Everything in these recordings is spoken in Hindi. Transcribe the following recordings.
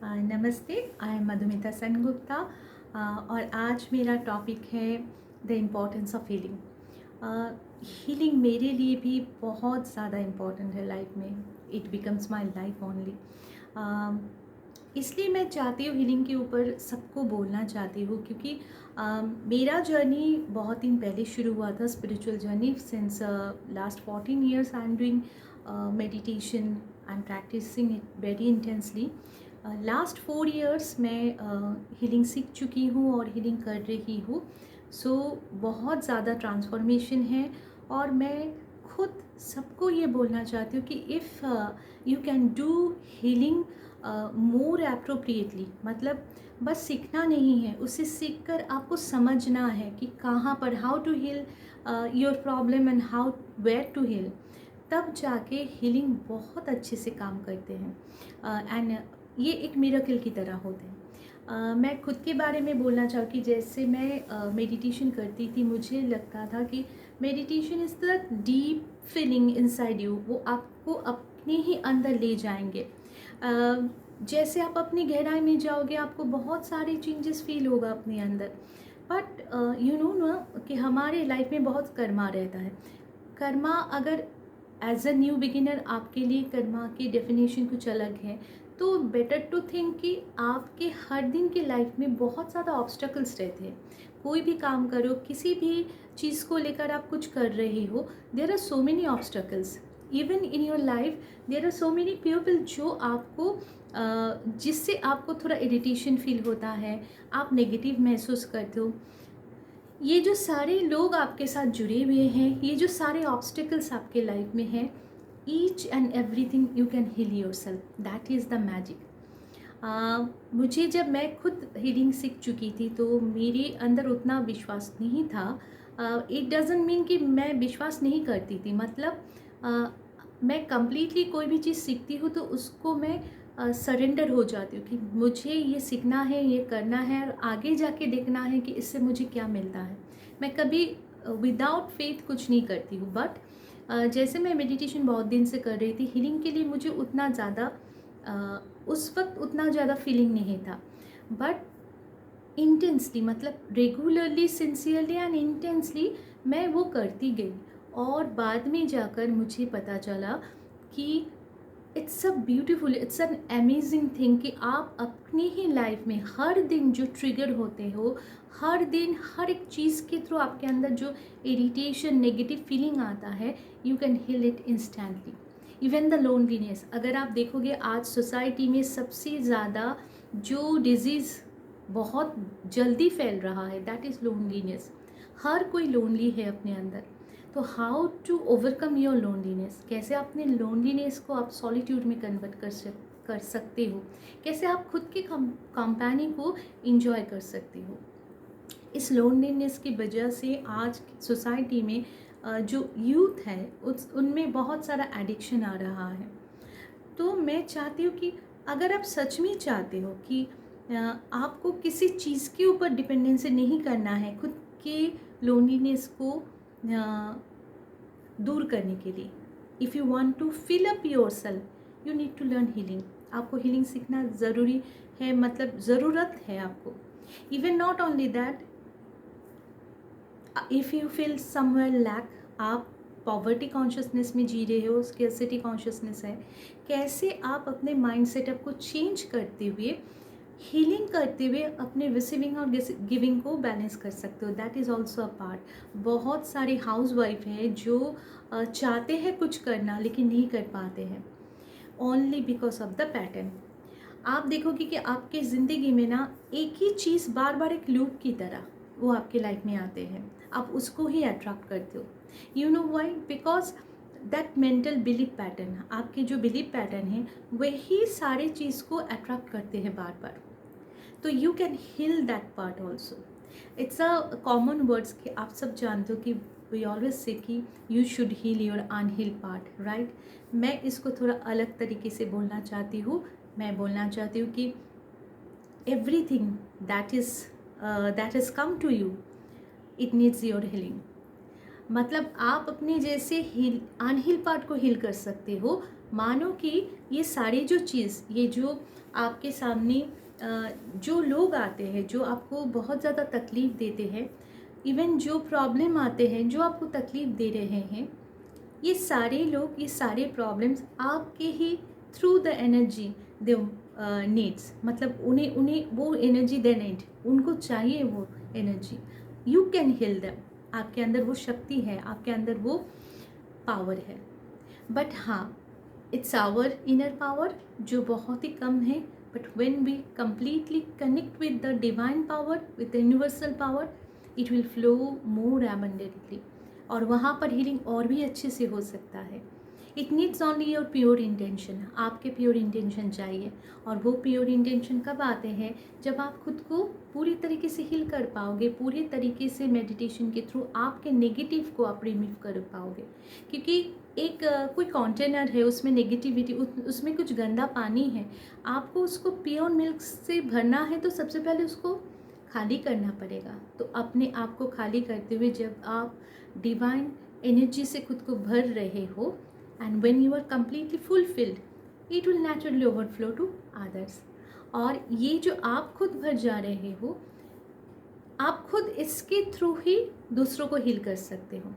नमस्ते, आई एम मधुमिता सेनगुप्ता और आज मेरा टॉपिक है the importance of healing. Healing मेरे लिए भी बहुत ज़्यादा इम्पोर्टेंट है लाइफ में। It becomes my life only. इसलिए मैं चाहती हूँ हीलिंग के ऊपर सबको बोलना चाहती हूँ, क्योंकि मेरा जर्नी बहुत दिन पहले शुरू हुआ था। Spiritual journey since last 14 years I am doing meditation, I am practising it very intensely. Last 4 years मैं हीलिंग सीख चुकी हूँ और हीलिंग कर रही हूँ। सो बहुत ज़्यादा ट्रांसफॉर्मेशन है और मैं खुद सबको ये बोलना चाहती हूँ कि if you can do healing more appropriately, मतलब बस सीखना नहीं है, उसे सीख कर आपको समझना है कि कहाँ पर how to heal your problem and how where to heal, तब जाके हीलिंग बहुत अच्छे से काम करते हैं एंड ये एक मिरेकल की तरह होते हैं। मैं खुद के बारे में बोलना चाहूँ कि जैसे मैं मेडिटेशन करती थी, मुझे लगता था कि meditation is the deep feeling inside you, वो आपको अपने ही अंदर ले जाएंगे। जैसे आप अपनी गहराई में जाओगे आपको बहुत सारे चेंजेस फील होगा अपने अंदर। बट यू नो ना कि हमारे लाइफ में बहुत कर्मा रहता है। कर्मा अगर एज अ न्यू बिगिनर आपके लिए कर्मा की डेफिनेशन कुछ अलग है, तो बेटर टू थिंक कि आपके हर दिन की लाइफ में बहुत ज़्यादा ऑब्स्टकल्स रहते हैं। कोई भी काम करो, किसी भी चीज़ को लेकर आप कुछ कर रहे हो, there are so many obstacles even in your life. There are so many people जो आपको जिससे आपको थोड़ा इरिटेशन फील होता है, आप नेगेटिव महसूस करते हो। ये जो सारे लोग आपके साथ जुड़े हुए हैं, ये जो सारे ऑब्स्टिकल्स आपके लाइफ में हैं, each and everything you can heal your self, that is the magic. मुझे जब मैं खुद हीलिंग सीख चुकी थी तो मेरे अंदर उतना विश्वास नहीं था। इट डजेंट मीन कि मैं विश्वास नहीं करती थी, मतलब मैं कम्प्लीटली कोई भी चीज़ सीखती हूँ तो उसको मैं सरेंडर हो जाती हूँ कि मुझे ये सीखना है, ये करना है और आगे जाके देखना है कि इससे मुझे क्या मिलता है। मैं कभी विदाउट फेथ कुछ नहीं करती हूँ। बट जैसे मैं मेडिटेशन बहुत दिन से कर रही थी, हीलिंग के लिए मुझे उतना ज़्यादा उस वक्त उतना ज़्यादा फीलिंग नहीं था। बट इंटेंसली, मतलब रेगुलरली, सिंसियरली एंड इंटेंसली मैं वो करती गई और बाद में जाकर मुझे पता चला कि it's a beautiful, it's an amazing thing कि आप अपनी ही लाइफ में हर दिन जो ट्रिगर होते हो, हर दिन हर एक चीज़ के थ्रू आपके अंदर जो इरिटेशन, नेगेटिव फीलिंग आता है, you can heal it instantly. Even the loneliness, अगर आप देखोगे आज सोसाइटी में सबसे ज़्यादा जो डिजीज़ बहुत जल्दी फैल रहा है, दैट इज़ लोनलीनेस। हर कोई लोनली है अपने अंदर। तो how to overcome your loneliness, कैसे अपने लोनलीनेस को आप सॉलिट्यूड में कन्वर्ट कर सकते हो, कैसे आप खुद के कंपैनी को इंजॉय कर सकते हो। इस लोनलीनेस की वजह से आज सोसाइटी में जो यूथ है उनमें बहुत सारा एडिक्शन आ रहा है। तो मैं चाहती हूँ कि अगर आप सच में चाहते हो कि आपको किसी चीज़ के ऊपर डिपेंडेंसी नहीं करना है, खुद के लोनलीनेस को दूर करने के लिए, if you want to fill up your self, you need to learn healing. आपको हीलिंग सीखना ज़रूरी है, मतलब ज़रूरत है आपको। Even not only that, if you feel somewhere lack, आप पॉवर्टी कॉन्शियसनेस में जी रहे हो, स्केर्सिटी कॉन्शियसनेस है, कैसे आप अपने माइंड सेटअप को चेंज करते हुए, हीलिंग करते हुए अपने रिसीविंग और गिविंग को बैलेंस कर सकते हो, that is also a part. बहुत सारे हाउस वाइफ हैं जो चाहते हैं कुछ करना लेकिन नहीं कर पाते हैं, only because of the pattern. आप देखोगे कि आपके ज़िंदगी में ना एक ही चीज़ बार बार एक लूप की तरह वो आपके लाइफ में आते हैं, आप उसको ही अट्रैक्ट करते हो। You know why? Because that mental belief pattern, आपके जो बिलीफ पैटर्न है वही सारे चीज़ को अट्रैक्ट करते हैं बार बार। तो you can heal that part also. It's a common words कि आप सब जानते हो कि वी ऑलवेज से कि you should heal your unheal part, right. मैं इसको थोड़ा अलग तरीके से बोलना चाहती हूँ। मैं बोलना चाहती हूँ कि everything that is come to you, it needs your healing. मतलब आप अपने जैसे हील अनहील पार्ट को हील कर सकते हो, मानो कि ये सारी जो चीज़, ये जो आपके सामने जो लोग आते हैं जो आपको बहुत ज़्यादा तकलीफ़ देते हैं, इवन जो प्रॉब्लम आते हैं जो आपको तकलीफ़ दे रहे हैं, ये सारे लोग, ये सारे प्रॉब्लम्स आपके ही through the energy they needs, मतलब उन्हें उन्हें वो एनर्जी दे नीड, उनको चाहिए वो energy. You can heal them, आपके अंदर वो शक्ति है, आपके अंदर वो पावर है। बट हाँ, इट्स आवर इनर पावर जो बहुत ही कम है, but when we completely connect with the divine power, with the universal power, it will flow more abundantly, और वहाँ पर हीलिंग और भी अच्छे से हो सकता है। It needs only your pure intention, आपके प्योर इंटेंशन चाहिए। और वो प्योर इंटेंशन कब आते हैं? जब आप खुद को पूरी तरीके से हील कर पाओगे, पूरी तरीके से मेडिटेशन के थ्रू आपके नेगेटिव को आप रिमूव कर पाओगे। क्योंकि एक कोई कंटेनर है, उसमें नेगेटिविटी, उसमें कुछ गंदा पानी है, आपको उसको प्योर मिल्क से भरना है तो सबसे पहले उसको खाली करना पड़ेगा। तो अपने आप को खाली करते हुए जब आप डिवाइन एनर्जी से खुद को भर रहे हो, and when you are completely fulfilled, it will naturally overflow to others। और ये जो आप खुद भर जा रहे हो, आप खुद इसके थ्रू ही दूसरों को हील कर सकते हो।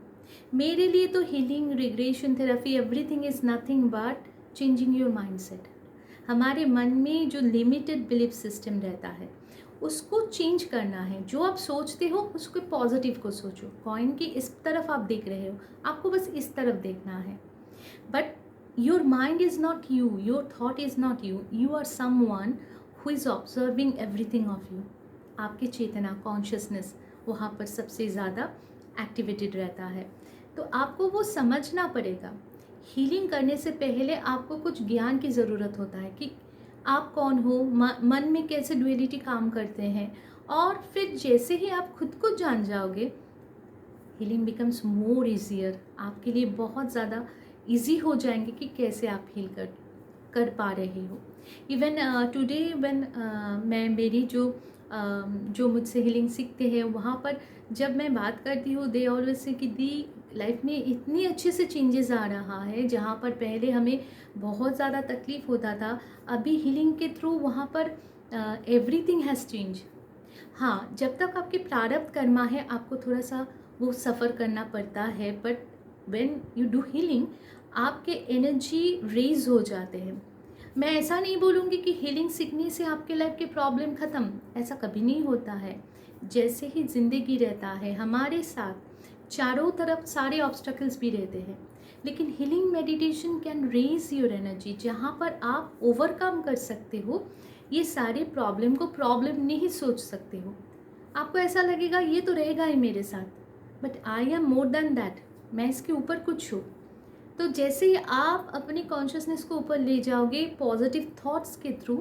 मेरे लिए तो healing, regression therapy, everything is nothing but changing your mindset. हमारे मन में जो लिमिटेड बिलीफ सिस्टम रहता है उसको चेंज करना है। जो आप सोचते हो उसको पॉजिटिव को सोचो। कॉइन की इस तरफ आप देख रहे हो, आपको बस इस तरफ देखना है। But your mind is not you, your thought is not you, you are someone who is observing everything of you। आपके चेतना, कॉन्शियसनेस वहाँ पर सबसे ज़्यादा एक्टिवेटेड रहता है। तो आपको वो समझना पड़ेगा। हीलिंग करने से पहले आपको कुछ ज्ञान की ज़रूरत होता है कि आप कौन हो, मन में कैसे ड्युअलिटी काम करते हैं, और फिर जैसे ही आप खुद को जान जाओगे, हीलिंग बिकम्स मोर ईजियर। आपके लिए बहुत ज़्यादा ईजी हो जाएंगे कि कैसे आप हील कर पा रहे हो। इवन टुडे व्हेन मैं मेरी जो मुझसे हीलिंग सीखते हैं वहाँ पर जब मैं बात करती हूँ, दे ऑलवेज से कि दी लाइफ में इतनी अच्छे से चेंजेस आ रहा है। जहाँ पर पहले हमें बहुत ज़्यादा तकलीफ़ होता था, अभी हीलिंग के थ्रू वहाँ पर एवरीथिंग हैज़ चेंज। हाँ, जब तक आपके प्रारब्ध कर्मा है आपको थोड़ा सा वो सफ़र करना पड़ता है, but when you do healing आपके एनर्जी रेज हो जाते हैं। मैं ऐसा नहीं बोलूँगी कि हीलिंग सीखने से आपके लाइफ के प्रॉब्लम ख़त्म, ऐसा कभी नहीं होता है। जैसे ही ज़िंदगी रहता है हमारे साथ चारों तरफ सारे ऑब्स्टकल्स भी रहते हैं, लेकिन healing meditation can raise your energy, जहाँ पर आप ओवरकम कर सकते हो ये सारे प्रॉब्लम को। प्रॉब्लम नहीं सोच सकते हो, आपको ऐसा लगेगा ये तो रहेगा ही मेरे साथ, but I am more than that, मैं इसके ऊपर कुछ हूँ। तो जैसे ही आप अपनी कॉन्शियसनेस को ऊपर ले जाओगे पॉजिटिव थॉट्स के थ्रू,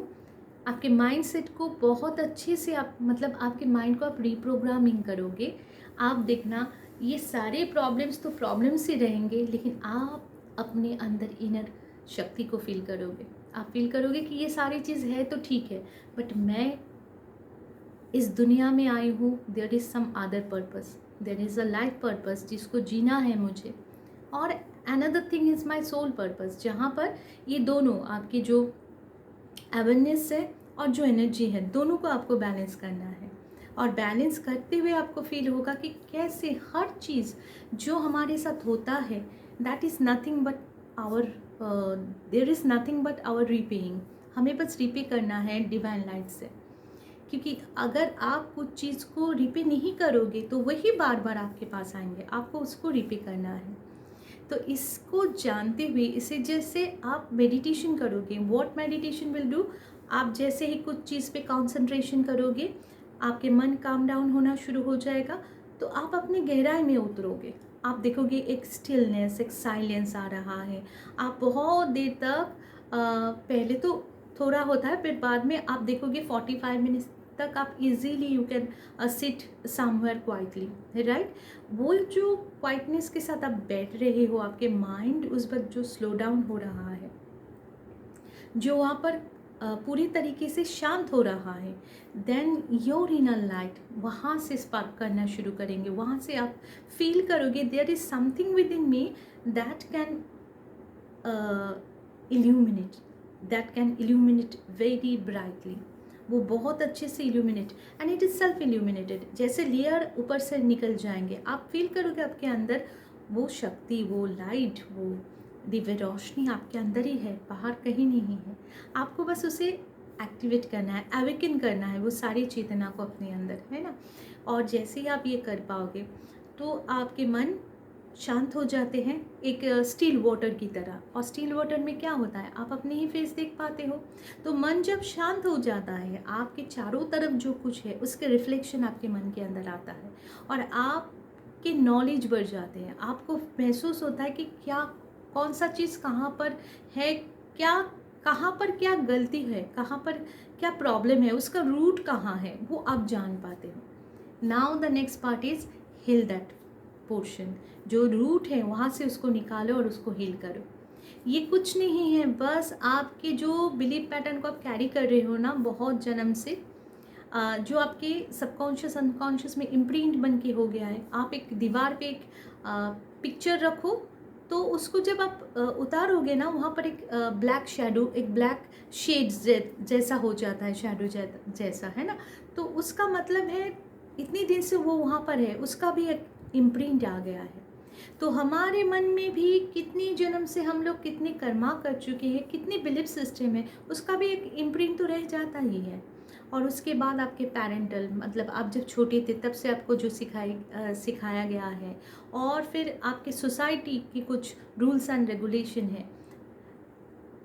आपके माइंड सेट को बहुत अच्छे से आप मतलब आपके माइंड को आप रीप्रोग्रामिंग करोगे, आप देखना ये सारे प्रॉब्लम्स तो प्रॉब्लम्स ही रहेंगे, लेकिन आप अपने अंदर इनर शक्ति को फील करोगे। आप फील करोगे कि ये सारी चीज़ है तो ठीक है, बट मैं इस दुनिया में आई हूँ, there is some other purpose, there is a life purpose जिसको जीना है मुझे, और another thing is my soul purpose, जहाँ पर ये दोनों आपकी जो अवेयरनेस है और जो एनर्जी है दोनों को आपको बैलेंस करना है। और बैलेंस करते हुए आपको फील होगा कि कैसे हर चीज़ जो हमारे साथ होता है that is nothing but our there is nothing but our repaying. हमें बस रीपे करना है डिवाइन लाइट से, क्योंकि अगर आप कुछ चीज़ को रिपे नहीं करोगे तो वही बार बार आपके पास आएंगे, आपको उसको रिपे करना है। तो इसको जानते हुए इसे जैसे आप मेडिटेशन करोगे, व्हाट मेडिटेशन विल डू, आप जैसे ही कुछ चीज़ पे कंसंट्रेशन करोगे आपके मन काम डाउन होना शुरू हो जाएगा, तो आप अपनी गहराई में उतरोगे। आप देखोगे एक स्टिलनेस, एक साइलेंस आ रहा है। आप बहुत देर तक पहले तो थोड़ा होता है, फिर बाद में आप देखोगे 45 मिनट्स तक आप easily you can sit somewhere quietly, right. वो जो क्वाइटनेस के साथ आप बैठ रहे हो, आपके माइंड उस वक्त जो स्लो डाउन हो रहा है, जो वहाँ पर पूरी तरीके से शांत हो रहा है, देन योर इनर लाइट वहाँ से स्पार्क करना शुरू करेंगे। वहाँ से आप फील करोगे there is something within me that can illuminate, that can illuminate very brightly. वो बहुत अच्छे से illuminate and it is self illuminated. जैसे लेयर ऊपर से निकल जाएंगे, आप फील करोगे आपके अंदर वो शक्ति, वो लाइट, वो दिव्य रोशनी आपके अंदर ही है, बाहर कहीं नहीं है. आपको बस उसे एक्टिवेट करना है, अवेकन करना है वो सारी चेतना को अपने अंदर, है ना. और जैसे ही आप ये कर पाओगे तो आपके मन शांत हो जाते हैं, एक स्टील वाटर की तरह. और स्टील वाटर में क्या होता है, आप अपने ही फेस देख पाते हो. तो मन जब शांत हो जाता है, आपके चारों तरफ जो कुछ है उसके रिफ्लेक्शन आपके मन के अंदर आता है और आपके नॉलेज बढ़ जाते हैं. आपको महसूस होता है कि क्या, कौन सा चीज़ कहाँ पर है, क्या, कहाँ पर क्या गलती है, कहाँ पर क्या प्रॉब्लम है, उसका रूट कहाँ है, वो आप जान पाते हो. Now the next part is heal that portion. जो रूट है वहाँ से उसको निकालो और उसको हील करो. ये कुछ नहीं है, बस आपके जो बिलीफ पैटर्न को आप कैरी कर रहे हो ना बहुत जन्म से, जो आपके सबकॉन्शियस अनकॉन्शियस में इम्प्रिंट बन के हो गया है. आप एक दीवार पे एक पिक्चर रखो, तो उसको जब आप उतारोगे ना, वहाँ पर एक ब्लैक शेडो, एक ब्लैक शेड्स जैसा हो जाता है, शेडो जैसा, है ना. तो उसका मतलब है इतनी दिन से वो वहाँ पर है, उसका भी एक इम्प्रिंट आ गया है. तो हमारे मन में भी कितनी जन्म से हम लोग कितने कर्मा कर चुके हैं, कितनी बिलीफ सिस्टम है, उसका भी एक इम्प्रिंट तो रह जाता ही है. और उसके बाद आपके पेरेंटल, मतलब आप जब छोटे थे तब से आपको जो सिखाया गया है, और फिर आपके सोसाइटी की कुछ रूल्स एंड रेगुलेशन है,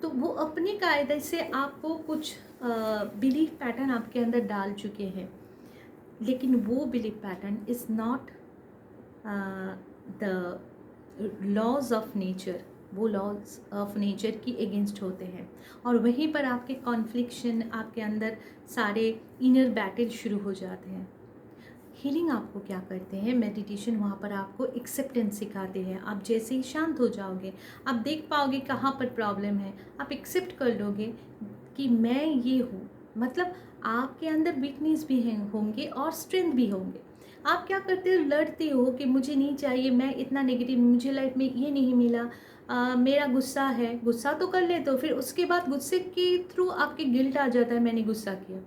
तो वो अपनी कायदे से आपको कुछ बिलीफ पैटर्न आपके अंदर डाल चुके हैं. लेकिन वो belief pattern is not the laws of nature. वो लॉज ऑफ नेचर की अगेंस्ट होते हैं. और वहीं पर आपके कॉन्फ्लिक्शन, आपके अंदर सारे इनर बैटल शुरू हो जाते हैं. हीलिंग आपको क्या करते हैं, मेडिटेशन वहाँ पर आपको एक्सेप्टेंस सिखाते हैं. आप जैसे ही शांत हो जाओगे, आप देख पाओगे कहाँ पर प्रॉब्लम है, आप एक्सेप्ट कर लोगे कि मैं ये हूँ. मतलब आपके अंदर वीकनेस भी होंगे और स्ट्रेंथ भी होंगे. आप क्या करते हो, लड़ते हो कि मुझे नहीं चाहिए, मैं इतना नेगेटिव, मुझे लाइफ में ये नहीं मिला, मेरा गुस्सा है. गुस्सा तो कर लेते हो, फिर उसके बाद गुस्से के थ्रू आपके गिल्ट आ जाता है, मैंने गुस्सा किया,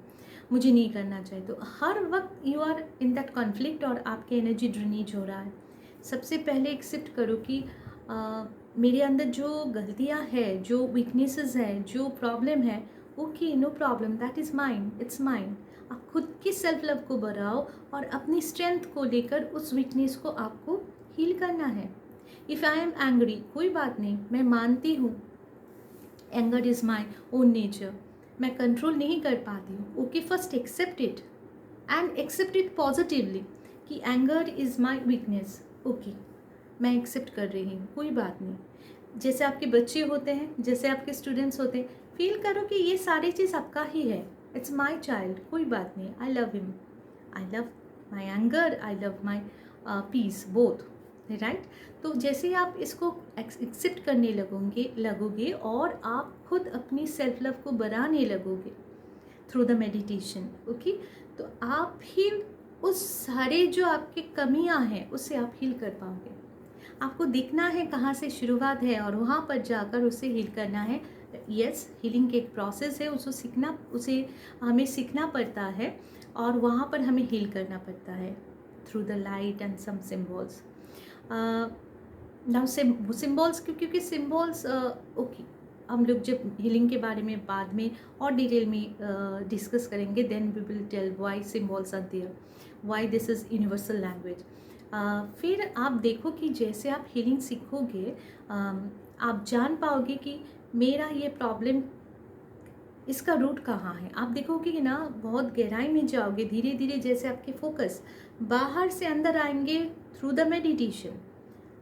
मुझे नहीं करना चाहिए. तो हर वक्त you are in that conflict और आपके एनर्जी ड्रेनेज हो रहा है. सबसे पहले एक्सेप्ट करो कि मेरे अंदर जो गलतियाँ हैं, जो वीकनेसेस हैं, जो प्रॉब्लम है, okay, no problem, that is mine, it's mine. आप खुद की सेल्फ लव को बढ़ाओ और अपनी स्ट्रेंथ को लेकर उस वीकनेस को आपको हील करना है. इफ़ आई एम एंग्री, कोई बात नहीं, मैं मानती हूँ anger is my own nature, मैं कंट्रोल नहीं कर पाती हूँ. Okay, first accept it and accept it positively कि anger is my weakness. Okay, मैं एक्सेप्ट कर रही हूँ, कोई बात नहीं. जैसे आपके बच्चे होते हैं, जैसे आपके स्टूडेंट्स होते हैं, फील करो कि ये सारी चीज़ आपका ही है. इट्स माई चाइल्ड, कोई बात नहीं, I love him, I love my anger, I love my peace, both, right. तो जैसे ही आप इसको एक्सेप्ट करने लगोगे और आप खुद अपनी सेल्फ लव को बढ़ाने लगोगे थ्रू द मेडिटेशन. ओके, तो आप ही उस सारे जो आपके कमियां हैं उससे आप हील कर पाओगे. आपको देखना है कहाँ से शुरुआत है और वहाँ पर जाकर उसे हील करना है. यस, हीलिंग के एक प्रोसेस है, उसे हमें सीखना पड़ता है और वहाँ पर हमें हील करना पड़ता है through the light and some symbols. Now symbols, क्योंकि सिम्बॉल्स, ओके, हम लोग जब हीलिंग के बारे में बाद में और डिटेल में डिस्कस करेंगे, then we will tell why symbols are there, why this is universal language. फिर आप देखो कि जैसे आप हीलिंग सीखोगे, आप जान पाओगे कि मेरा ये प्रॉब्लम, इसका रूट कहाँ है. आप देखोगे कि ना, बहुत गहराई में जाओगे धीरे धीरे. जैसे आपके फोकस बाहर से अंदर आएंगे थ्रू द मेडिटेशन,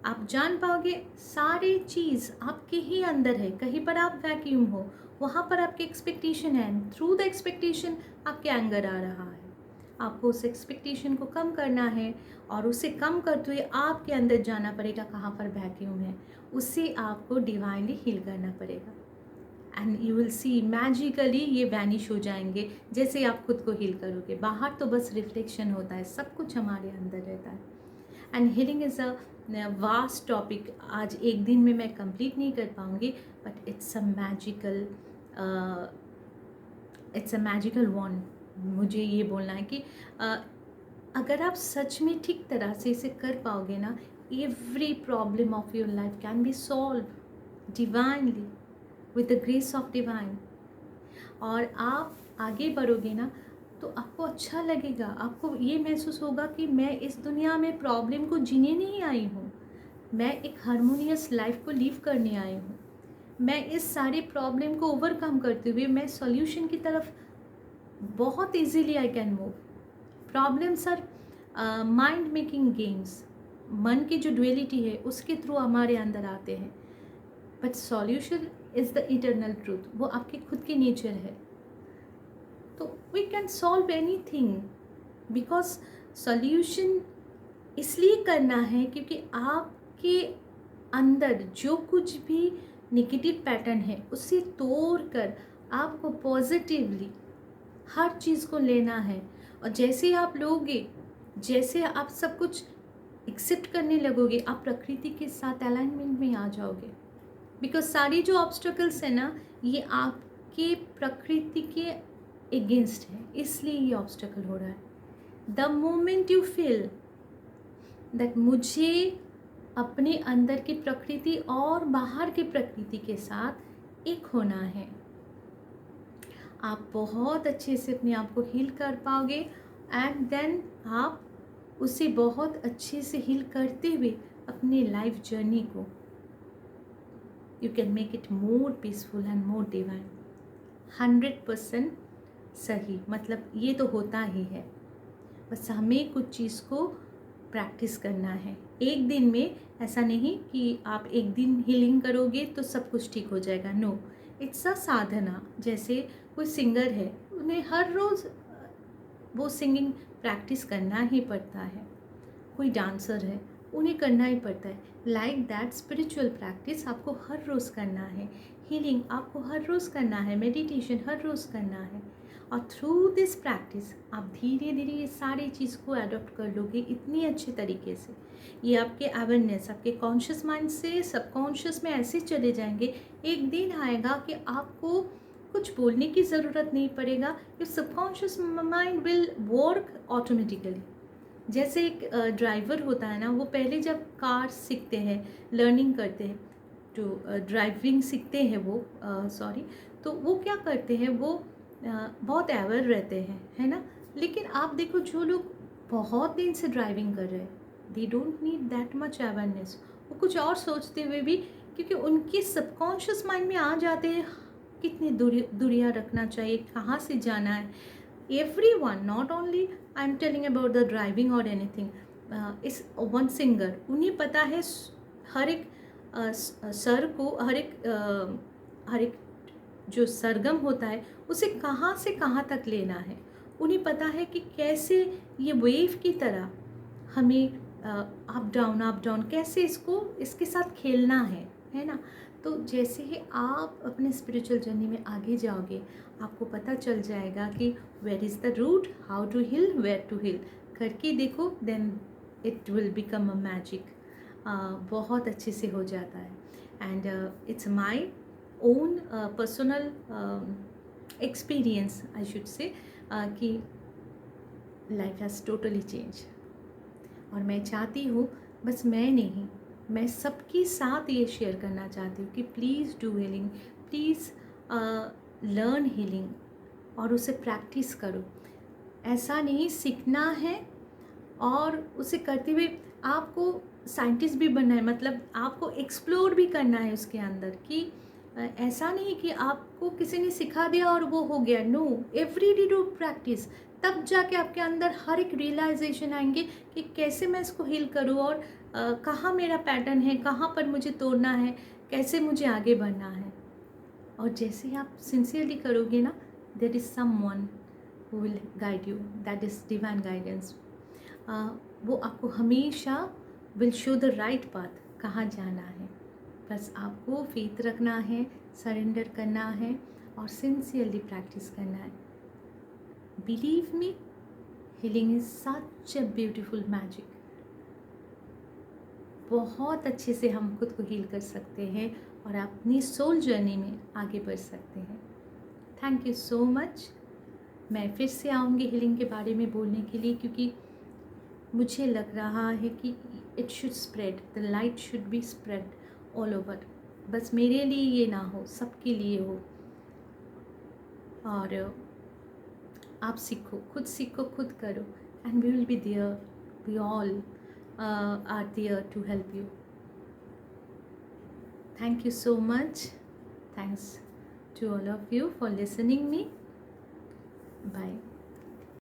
आप जान पाओगे सारी चीज़ आपके ही अंदर है. कहीं पर आप वैक्यूम हो, वहाँ पर आपके एक्सपेक्टेशन है, थ्रू द एक्सपेक्टेशन आपके एंगर आ रहा है. आपको उस एक्सपेक्टेशन को कम करना है और उसे कम करते हुए आपके अंदर जाना पड़ेगा कहाँ पर वैक्यूम है, उससे आपको डिवाइनली हील करना पड़ेगा. And you will see magically ये वैनिश हो जाएंगे जैसे आप खुद को हील करोगे. बाहर तो बस रिफ्लेक्शन होता है, सब कुछ हमारे अंदर रहता है. And healing is a vast topic आज एक दिन में मैं कंप्लीट नहीं कर पाऊँगी, but it's a magical one. मुझे ये बोलना है कि अगर आप सच में ठीक तरह से इसे कर पाओगे ना, every problem of your life can be solve divinely with the grace of divine. और आप आगे बढ़ोगे ना तो आपको अच्छा लगेगा, आपको ये महसूस होगा कि मैं इस दुनिया में प्रॉब्लम को जीने नहीं आई हूँ, मैं एक हारमोनियस लाइफ को लीव करने आई हूँ। मैं इस सारे प्रॉब्लम को ओवरकम करते हुए मैं सॉल्यूशन की तरफ बहुत easily I can move. Problems are mind making games, मन की जो ड्युअलिटी है उसके थ्रू हमारे अंदर आते हैं, but solution is the eternal truth, वो आपके खुद के नेचर है। तो we can solve anything, because solution इसलिए करना है क्योंकि आपके अंदर जो कुछ भी नेगेटिव पैटर्न है उसे तोड़ कर आपको पॉजिटिवली हर चीज़ को लेना है। और जैसे आप लोगे, जैसे आप सब कुछ एक्सेप्ट करने लगोगे, आप प्रकृति के साथ अलाइनमेंट में आ जाओगे। बिकॉज सारी जो ऑब्स्टकल्स है ना, ये आपके प्रकृति के अगेंस्ट है, इसलिए ये ऑब्स्टकल हो रहा है। The moment you feel that मुझे अपने अंदर की प्रकृति और बाहर की प्रकृति के साथ एक होना है, आप बहुत अच्छे से अपने आप को हील कर पाओगे। एंड देन आप उसे बहुत अच्छे से हील करते हुए अपने लाइफ जर्नी को you can make it more peaceful and more divine. 100% सही, मतलब ये तो होता ही है, बस हमें कुछ चीज़ को प्रैक्टिस करना है। एक दिन में ऐसा नहीं कि आप एक दिन हीलिंग करोगे तो सब कुछ ठीक हो जाएगा, नो, इट्स अ साधना। जैसे कोई सिंगर है, उन्हें हर रोज़ वो सिंगिंग प्रैक्टिस करना ही पड़ता है। कोई डांसर है, उन्हें करना ही पड़ता है। लाइक दैट स्पिरिचुअल प्रैक्टिस आपको हर रोज़ करना है, हीलिंग आपको हर रोज़ करना है, मेडिटेशन हर रोज़ करना है। और थ्रू दिस प्रैक्टिस आप धीरे धीरे ये सारी चीज़ को अडॉप्ट कर लोगे इतनी अच्छे तरीके से। ये आपके अवेयरनेस, आपके कॉन्शियस माइंड से सबकॉन्शियस में ऐसे चले जाएंगे, एक दिन आएगा कि आपको कुछ बोलने की ज़रूरत नहीं पड़ेगा। Your subconscious mind will work automatically. जैसे एक ड्राइवर होता है ना, वो पहले जब कार सीखते हैं, लर्निंग करते हैं, जो ड्राइविंग सीखते हैं वो तो वो क्या करते हैं, वो बहुत अवेयर रहते हैं, है ना। लेकिन आप देखो, जो लोग बहुत दिन से ड्राइविंग कर रहे हैं, they don't need that much awareness. वो कुछ और सोचते हुए भी, क्योंकि उनके सबकॉन्शियस माइंड में आ जाते हैं कितनी दूरियाँ रखना चाहिए, कहाँ से जाना है। Everyone, not only I'm telling about the driving or anything, is one singer, उन्हें पता है हर एक सर को, हर एक जो सरगम होता है उसे कहाँ से कहाँ तक लेना है। उन्हें पता है कि कैसे ये वेव की तरह हमें अप डाउन कैसे इसके साथ खेलना है ना। तो जैसे ही आप अपने स्पिरिचुअल जर्नी में आगे जाओगे, आपको पता चल जाएगा कि where is the root, how to heal, where to heal. करके देखो, then it will become a magic. बहुत अच्छे से हो जाता है। And it's my own personal experience, I should say, कि लाइफ हैज़ टोटली चेंज। और मैं चाहती हूँ, बस मैं नहीं, मैं सबके साथ ये शेयर करना चाहती हूँ कि please do healing, please learn healing और उसे प्रैक्टिस करो। ऐसा नहीं सीखना है और उसे करते हुए आपको साइंटिस्ट भी बनना है, मतलब आपको एक्सप्लोर भी करना है उसके अंदर। कि ऐसा नहीं कि आपको किसी ने सिखा दिया और वो हो गया, no, every day do practice. तब जाके आपके अंदर हर एक रियलाइजेशन आएंगे कि कैसे मैं इसको हील करूँ, और कहाँ मेरा पैटर्न है, कहाँ पर मुझे तोड़ना है, कैसे मुझे आगे बढ़ना है। और जैसे ही आप सिंसियरली करोगे ना, there is someone who will guide you, that is divine guidance. वो आपको हमेशा will show the right path, कहाँ जाना है। बस आपको फेथ रखना है, सरेंडर करना है और सिंसियरली प्रैक्टिस करना है। Believe me, healing is such a beautiful magic. बहुत अच्छे से हम खुद को हील कर सकते हैं और अपनी सोल जर्नी में आगे बढ़ सकते हैं। Thank you so much. मैं फिर से आऊँगी हीलिंग के बारे में बोलने के लिए, क्योंकि मुझे लग रहा है कि it should spread, the light should be spread all over. बस मेरे लिए ये ना हो, सबके लिए हो। और आप सीखो, खुद करो, and we will be there, we all are there to help you. Thank you so much. Thanks to all of you for listening me. Bye.